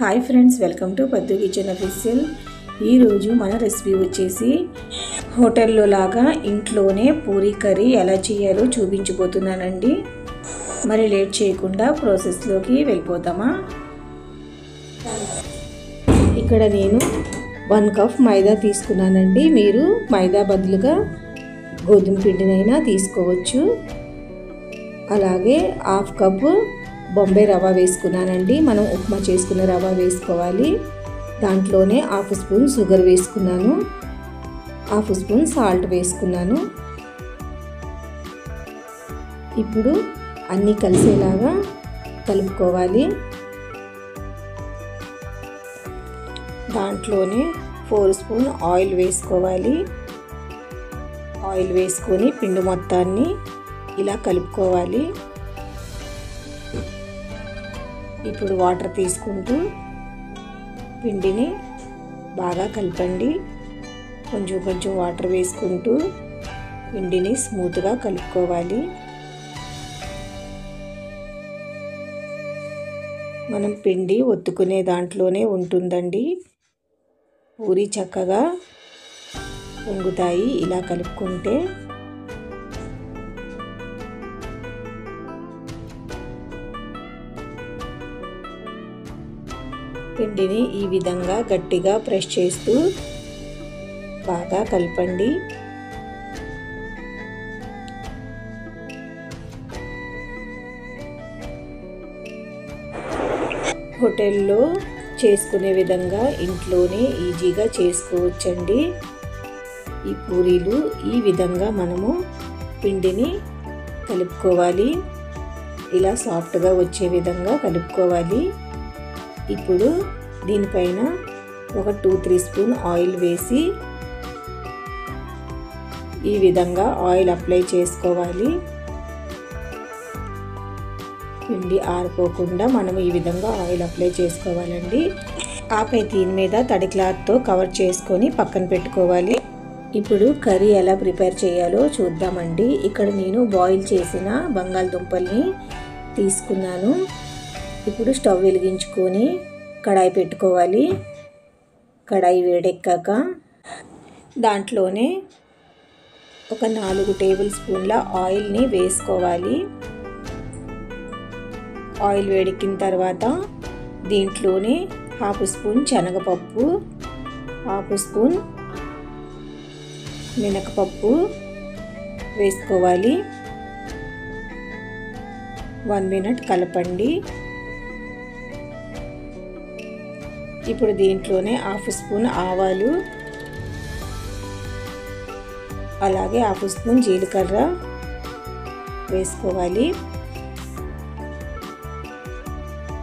Hi friends, welcome to పద్దు kitchen official. ఈరోజు మన రెసిపీ వచ్చేసి హోటల్లో లాగా ఇంట్లోనే పూరీ కర్రీ ఎలా చేయాలో చూపించబోతున్నానండి. మరి లేట్ చేయకుండా ప్రాసెస్లోకి వెళ్ళిపోతామా. ఇక్కడ నేను 1 కప్ మైదా తీసుకున్నానండి. మీరు మైదా బదులుగా గోధుమ పిండినైనా తీసుకోవచ్చు. అలాగే 1/2 కప్పు బొంబాయి రవ్వ వేసుకున్నానండి. మనం ఉప్మా చేసుకునే రవ్వ వేసుకోవాలి. దాంట్లోనే 1/2 స్పూన్ షుగర్ వేసుకున్నాను, 1/2 స్పూన్ సాల్ట్ వేసుకున్నాను. ఇప్పుడు అన్నీ కలిసేలాగా కలుపుకోవాలి. దాంట్లోనే 4 స్పూన్ ఆయిల్ వేసుకోవాలి. ఆయిల్ వేసుకొని పిండి మొత్తాన్ని ఇలా కలుపుకోవాలి. ఇప్పుడు వాటర్ తీసుకుంటూ పిండిని బాగా కలపండి. కొంచెం కొంచెం వాటర్ వేసుకుంటూ పిండిని స్మూత్గా కలుపుకోవాలి. మనం పిండి ఒత్తుకునే దాంట్లోనే ఉంటుందండి. పూరి చక్కగా పొంగుతాయి ఇలా కలుపుకుంటే. పిండిని ఈ విధంగా గట్టిగా ప్రెస్ చేస్తూ బాగా కలపండి. హోటల్లో చేసుకునే విధంగా ఇంట్లోనే ఈజీగా చేసుకోవచ్చండి. ఈ పూరీలు ఈ విధంగా మనము పిండిని కలుపుకోవాలి. ఇలా సాఫ్ట్గా వచ్చే విధంగా కలుపుకోవాలి. ఇప్పుడు దీనిపైన ఒక 2-3 స్పూన్ ఆయిల్ వేసి ఈ విధంగా ఆయిల్ అప్లై చేసుకోవాలి. పిండి ఆరిపోకుండా మనం ఈ విధంగా ఆయిల్ అప్లై చేసుకోవాలండి. ఆపై దీని మీద తడి క్లాత్తో కవర్ చేసుకొని పక్కన పెట్టుకోవాలి. ఇప్పుడు కర్రీ ఎలా ప్రిపేర్ చేయాలో చూద్దామండి. ఇక్కడ నేను బాయిల్ చేసిన బంగాళదుంపల్ని తీసుకున్నాను. ఇప్పుడు స్టవ్ వెలిగించుకొని కడాయి పెట్టుకోవాలి. కడాయి వేడెక్కాక దాంట్లోనే ఒక 4 టేబుల్ స్పూన్ల ఆయిల్ని వేసుకోవాలి. ఆయిల్ వేడెక్కిన తర్వాత దీంట్లోనే 1/2 స్పూన్ శనగపప్పు, 1/2 స్పూన్ మినపప్పు వేసుకోవాలి. 1 మినిట్ కలపండి. ఇప్పుడు దీంట్లోనే 1/2 స్పూన్ ఆవాలు, అలాగే 1/2 స్పూన్ జీలకర్ర వేసుకోవాలి.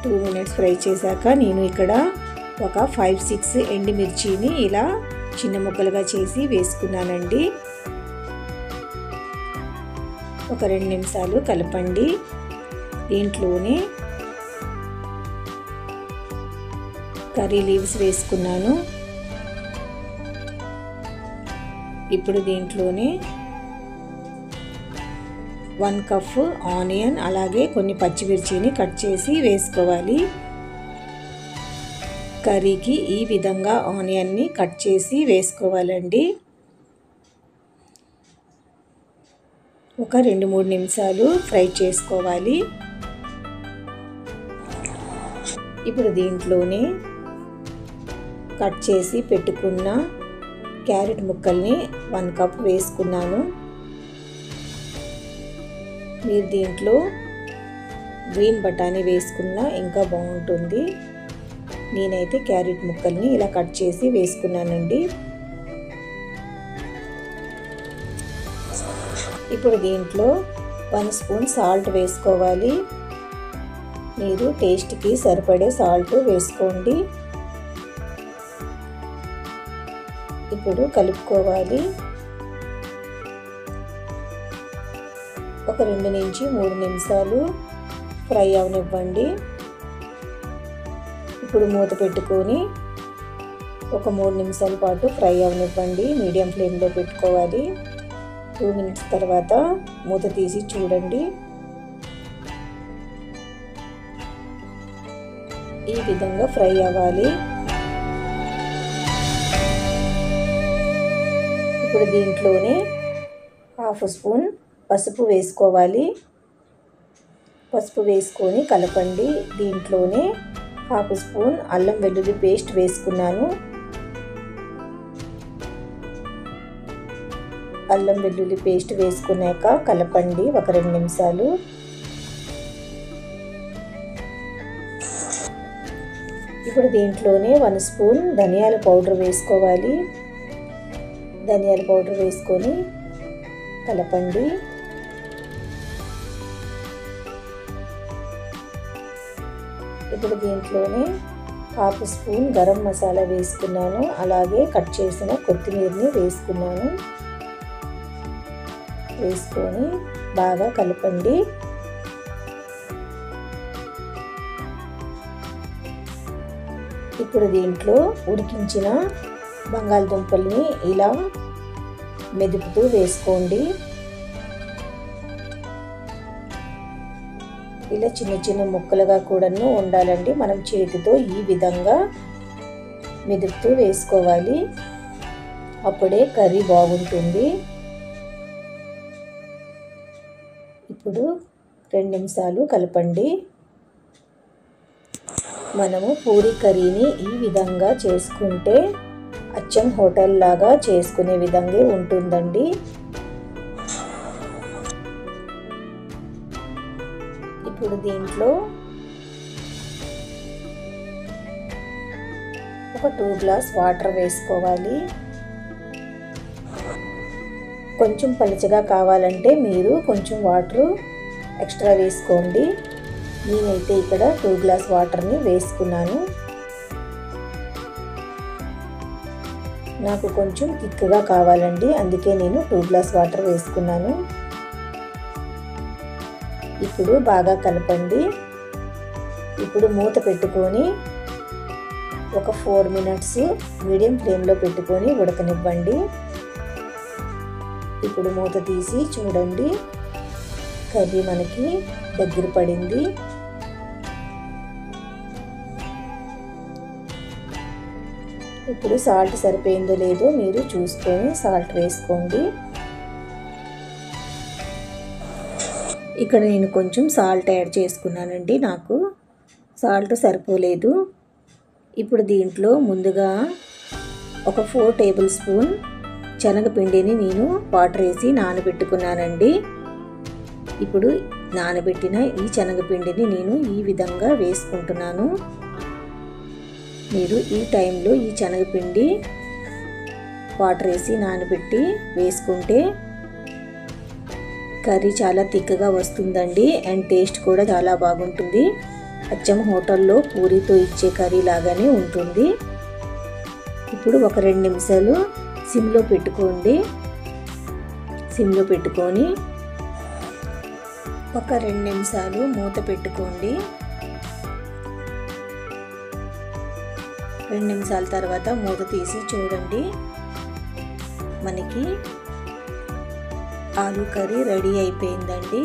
2 మినిట్స్ ఫ్రై చేశాక నేను ఇక్కడ ఒక 5-6 ఎండుమిర్చిని ఇలా చిన్న ముక్కలుగా చేసి వేసుకున్నానండి. ఒక 2 నిమిషాలు కలపండి. దీంట్లోనే కర్రీ లీవ్స్ వేసుకున్నాను. ఇప్పుడు దీంట్లోనే 1 కప్ ఆనియన్ అలాగే కొన్ని పచ్చిమిర్చిని కట్ చేసి వేసుకోవాలి. కర్రీకి ఈ విధంగా ఆనియన్ని కట్ చేసి వేసుకోవాలండి. ఒక 2-3 నిమిషాలు ఫ్రై చేసుకోవాలి. ఇప్పుడు దీంట్లోనే కట్ చేసి పెట్టుకున్న క్యారెట్ ముక్కల్ని 1 కప్ వేసుకున్నాను. మీరు దీంట్లో గ్రీన్ బఠానీ వేసుకున్నా ఇంకా బాగుంటుంది. నేనైతే క్యారెట్ ముక్కల్ని ఇలా కట్ చేసి వేసుకున్నానండి. ఇప్పుడు దీంట్లో 1 స్పూన్ సాల్ట్ వేసుకోవాలి. మీరు టేస్ట్కి సరిపడే సాల్ట్ వేసుకోండి. ఇప్పుడు కలుపుకోవాలి. ఒక 2 నుంచి 3 నిమిషాలు ఫ్రై అవనివ్వండి. ఇప్పుడు మూత పెట్టుకొని ఒక 3 నిమిషాల పాటు ఫ్రై అవనివ్వండి. మీడియం ఫ్లేమ్లో పెట్టుకోవాలి. 2 మినిట్స్ తర్వాత మూత తీసి చూడండి. ఈ విధంగా ఫ్రై అవ్వాలి. ఇప్పుడు దీంట్లోనే 1/2 స్పూన్ పసుపు వేసుకోవాలి. పసుపు వేసుకొని కలపండి. దీంట్లోనే 1/2 స్పూన్ అల్లం వెల్లుల్లి పేస్ట్ వేసుకున్నాను. అల్లం వెల్లుల్లి పేస్ట్ వేసుకున్నాక కలపండి ఒక 2 నిమిషాలు. ఇప్పుడు దీంట్లోనే 1 స్పూన్ ధనియాల పౌడర్ వేసుకోవాలి. ధనియాల పౌడర్ వేసుకొని కలపండి. ఇప్పుడు దీంట్లోనే 1/2 స్పూన్ గరం మసాలా వేసుకున్నాను. అలాగే కట్ చేసిన కొత్తిమీరని వేసుకున్నాను. వేసుకొని బాగా కలపండి. ఇప్పుడు దీంట్లో ఉడికించిన బంగాళదుంపల్ని ఇలా మెదుపుతూ వేసుకోండి. ఇలా చిన్న చిన్న ముక్కలుగా కూడాను ఉండాలండి. మనం చేతితో ఈ విధంగా మెదుపుతూ వేసుకోవాలి. అప్పుడే కర్రీ బాగుంటుంది. ఇప్పుడు 2 నిమిషాలు కలపండి. మనము పూరీ కర్రీని ఈ విధంగా చేసుకుంటే అచ్చం హోటల్ లాగా చేసుకునే విధంగా ఉంటుందండి. ఇప్పుడు దీంట్లో ఒక 2 గ్లాస్ వాటర్ వేసుకోవాలి. కొంచెం పలుచగా కావాలంటే మీరు కొంచెం వాటర్ ఎక్స్ట్రా వేసుకోండి. నేనైతే ఇక్కడ 2 గ్లాస్ వాటర్ని వేసుకున్నాను. నాకు కొంచెం థిక్గా కావాలండి, అందుకే నేను 2 గ్లాస్ వాటర్ వేసుకున్నాను. ఇప్పుడు బాగా కలపండి. ఇప్పుడు మూత పెట్టుకొని ఒక 4 మినిట్స్ మీడియం ఫ్లేమ్లో పెట్టుకొని ఉడకనివ్వండి. ఇప్పుడు మూత తీసి చూడండి, కర్రీ మనకి దగ్గర పడింది. ఇప్పుడు సాల్ట్ సరిపోయిందో లేదో మీరు చూసుకొని సాల్ట్ వేసుకోండి. ఇక్కడ నేను కొంచెం సాల్ట్ యాడ్ చేసుకున్నానండి, నాకు సాల్ట్ సరిపోలేదు. ఇప్పుడు దీంట్లో ముందుగా ఒక 4 టేబుల్ స్పూన్ శనగపిండిని నేను వాటర్ వేసి నానబెట్టుకున్నానండి. ఇప్పుడు నానబెట్టిన ఈ శనగపిండిని నేను ఈ విధంగా వేసుకుంటున్నాను. మీరు ఈ టైంలో ఈ శనగపిండి వాటర్ వేసి నానబెట్టి వేసుకుంటే కర్రీ చాలా థిక్గా వస్తుందండి. అండ్ టేస్ట్ కూడా చాలా బాగుంటుంది. అచ్చం హోటల్లో పూరీతో ఇచ్చే కర్రీ లాగానే ఉంటుంది. ఇప్పుడు ఒక 2 నిమిషాలు సిమ్లో పెట్టుకోండి. సిమ్లో పెట్టుకొని ఒక 2 నిమిషాలు మూత పెట్టుకోండి. 2 నిమిషాల తర్వాత మూత తీసి చూడండి, మనకి ఆలూ కర్రీ రెడీ అయిపోయిందండి.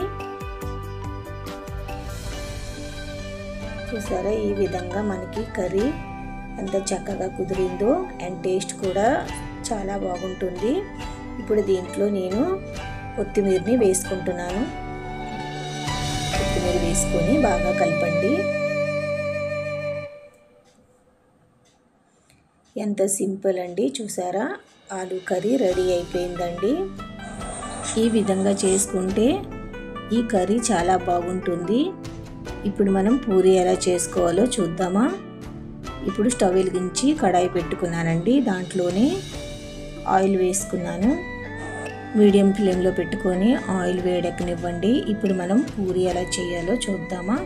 చూసారా ఈ విధంగా మనకి కర్రీ ఎంత చక్కగా కుదిరిందో. అండ్ టేస్ట్ కూడా చాలా బాగుంటుంది. ఇప్పుడు దీంట్లో నేను కొత్తిమీరని వేసుకుంటున్నాను. కొత్తిమీర వేసుకొని బాగా కలపండి. ఎంత సింపుల్ అండి, చూసారా ఆలూ కర్రీ రెడీ అయిపోయిందండి. ఈ విధంగా చేసుకుంటే ఈ కర్రీ చాలా బాగుంటుంది. ఇప్పుడు మనం పూరీ ఎలా చేసుకోవాలో చూద్దామా. ఇప్పుడు స్టవ్ వెలిగించి కడాయి పెట్టుకున్నానండి. దాంట్లోనే ఆయిల్ వేసుకున్నాను. మీడియం ఫ్లేమ్లో పెట్టుకొని ఆయిల్ వేడెక్కనివ్వండి. ఇప్పుడు మనం పూరీ ఎలా చేయాలో చూద్దామా.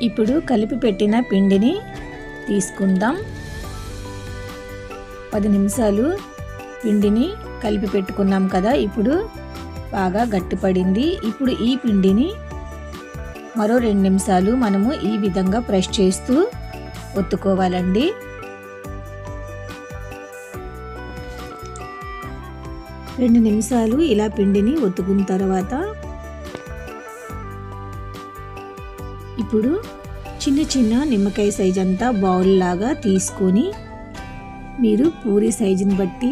ఇప్పుడు కలిపి పెట్టిన పిండిని తీసుకుందాం. 10 నిమిషాలు పిండిని కలిపి పెట్టుకున్నాం కదా, ఇప్పుడు బాగా గట్టిపడింది. ఇప్పుడు ఈ పిండిని మరో 2 నిమిషాలు మనము ఈ విధంగా ప్రెస్ చేస్తూ ఒత్తుకోవాలండి. రెండు నిమిషాలు ఇలా పిండిని ఒత్తుకున్న తర్వాత ఇప్పుడు చిన్న చిన్న నిమ్మకాయ సైజ్ అంతా బౌల్ లాగా తీసుకొని మీరు పూరి సైజుని బట్టి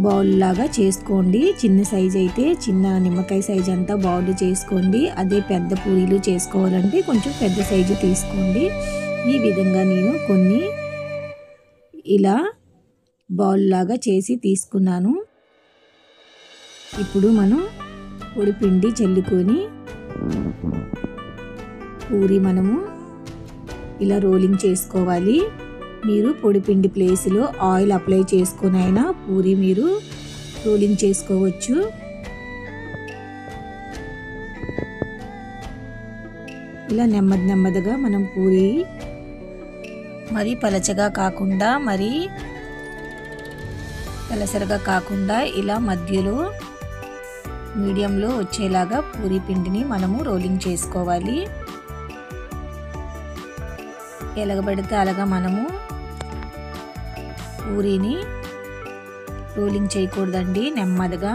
బౌల్ లాగా చేసుకోండి. చిన్న సైజ్ అయితే చిన్న నిమ్మకాయ సైజ్ అంతా బౌల్ చేసుకోండి. అదే పెద్ద పూరీలు చేసుకోవాలంటే కొంచెం పెద్ద సైజు తీసుకోండి. ఈ విధంగా నేను కొన్ని ఇలా బౌల్ లాగా చేసి తీసుకున్నాను. ఇప్పుడు మనం పొడి పిండి చల్లుకొని పూరి మనము ఇలా రోలింగ్ చేసుకోవాలి. మీరు పొడిపిండి ప్లేస్లో ఆయిల్ అప్లై చేసుకొని అయినా పూరి మీరు రోలింగ్ చేసుకోవచ్చు. ఇలా నెమ్మదిగా మనం పూరి మరి పలచగా కాకుండా మరి దలసరిగా కాకుండా ఇలా మధ్యలో మీడియంలో వచ్చేలాగా పూరి పిండిని మనము రోలింగ్ చేసుకోవాలి. ఎలాగబడితే అలాగా మనము పూరీని రోలింగ్ చేయకూడదండి, నెమ్మదిగా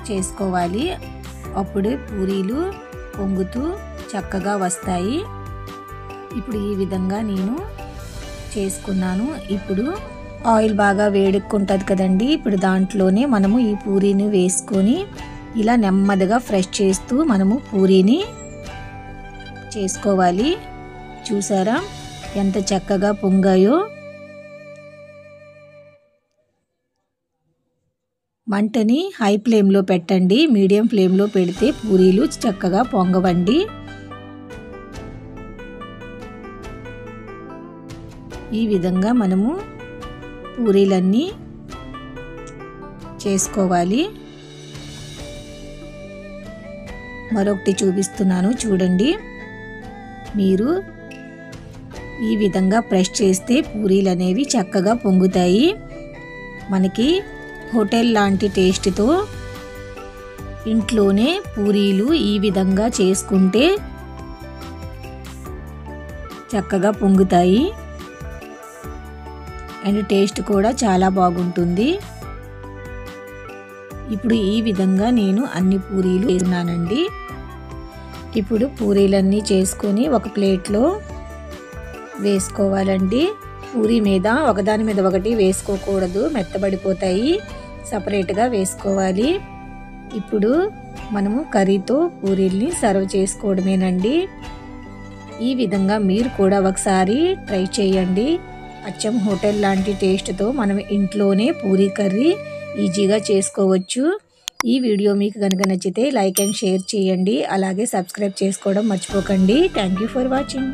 చేసుకోవాలి. అప్పుడే పూరీలు పొంగుతూ చక్కగా వస్తాయి. ఇప్పుడు ఈ విధంగా నేను చేసుకున్నాను. ఇప్పుడు ఆయిల్ బాగా వేడెక్కుంటుంది కదండి. ఇప్పుడు దాంట్లోనే మనము ఈ పూరీని వేసుకొని ఇలా నెమ్మదిగా ఫ్రెష్ చేస్తూ మనము పూరీని చేసుకోవాలి. చూసారా ఎంత చక్కగా పొంగాయో. మంటని హై ఫ్లేమ్లో పెట్టండి, మీడియం ఫ్లేమ్లో పెడితే పూరీలు చక్కగా పొంగవండి. ఈ విధంగా మనము పూరీలన్నీ చేసుకోవాలి. మరొకటి చూపిస్తున్నాను చూడండి. మీరు ఈ విధంగా ప్రెస్ చేస్తే పూరీలు అనేవి చక్కగా పొంగుతాయి. మనకి హోటల్ లాంటి టేస్ట్తో ఇంట్లోనే పూరీలు ఈ విధంగా చేసుకుంటే చక్కగా పొంగుతాయి. అండ్ టేస్ట్ కూడా చాలా బాగుంటుంది. ఇప్పుడు ఈ విధంగా నేను అన్ని పూరీలు వేస్తున్నానండి. ఇప్పుడు పూరీలన్నీ చేసుకొని ఒక ప్లేట్లో వేసుకోవాలండి. పూరీ మీద ఒకదాని మీద ఒకటి వేసుకోకూడదు, మెత్తబడిపోతాయి. సపరేట్గా వేసుకోవాలి. ఇప్పుడు మనము కర్రీతో పూరీల్ని సర్వ్ చేసుకోవడమేనండి. ఈ విధంగా మీరు కూడా ఒకసారి ట్రై చేయండి. అచ్చం హోటల్ లాంటి టేస్ట్తో మనం ఇంట్లోనే పూరీ కర్రీ ఈజీగా చేసుకోవచ్చు. ఈ వీడియో మీకు కనుక నచ్చితే లైక్ అండ్ షేర్ చేయండి. అలాగే సబ్స్క్రైబ్ చేసుకోవడం మర్చిపోకండి. Thank you for watching.